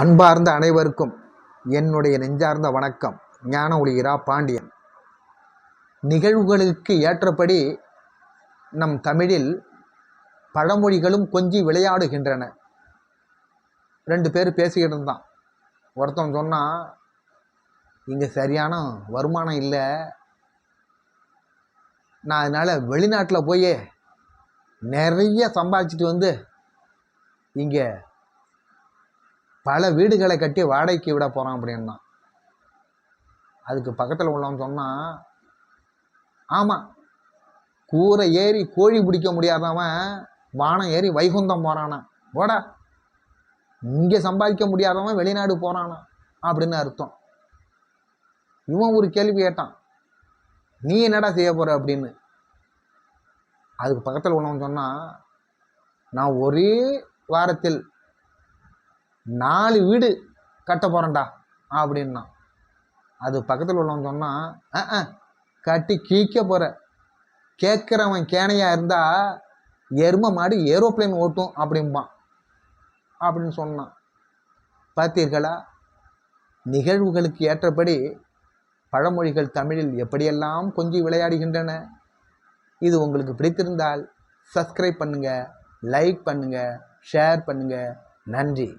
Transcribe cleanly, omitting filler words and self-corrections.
அன்பார்ந்த அனைவருக்கும் என்னுடைய நெஞ்சார்ந்த வணக்கம். ஞான ஒளிகிறா பாண்டியன். நிகழ்வுகளுக்கு ஏற்றபடி நம் தமிழில் பழமொழிகளும் கொஞ்சி விளையாடுகின்றன. 2 பேர் பேசிக்கிட்டு இருந்தான். ஒருத்தன் சொன்னான், இங்கே சரியான வருமானம் இல்லை, நான் அதனால் வெளிநாட்டில் போய் நிறைய சம்பாதிச்சிட்டு வந்து இங்கே பல வீடுகளை கட்டி வாடகைக்கு விட போகிறான் அப்படின்னா. அதுக்கு பக்கத்தில் உள்ளவன் சொன்னான், ஆமாம், கூரை ஏறி கோழி பிடிக்க முடியாதவன் வானம் ஏறி வைகுந்தம் போகிறானா, ஓடா இங்கே சம்பாதிக்க முடியாதவன் வெளிநாடு போகிறானா அப்படின்னு அர்த்தம். இவன் ஒரு கேள்வி கேட்டான், நீ என்னடா செய்ய போகிற அப்படின்னு. அதுக்கு பக்கத்தில் உள்ளவன் சொன்னான், நான் ஒரே வாரத்தில் 4 வீடு கட்ட போகிறேன்டா அப்படின்னா. அது பக்கத்தில் உள்ளவன் சொன்னான், கட்டி கீக்க போகிற, கேட்குறவன் கேனையாக இருந்தால் எருமை மாடி ஏரோப்ளேன் ஓட்டும் அப்படிம்பான் அப்படின்னு சொன்னான். பார்த்தீர்களா, நிகழ்வுகளுக்கு ஏற்றபடி பழமொழிகள் தமிழில் எப்படியெல்லாம் கொஞ்சி விளையாடுகின்றன. இது உங்களுக்கு பிடித்திருந்தால் சப்ஸ்கிரைப் பண்ணுங்கள், லைக் பண்ணுங்கள், ஷேர் பண்ணுங்கள். நன்றி.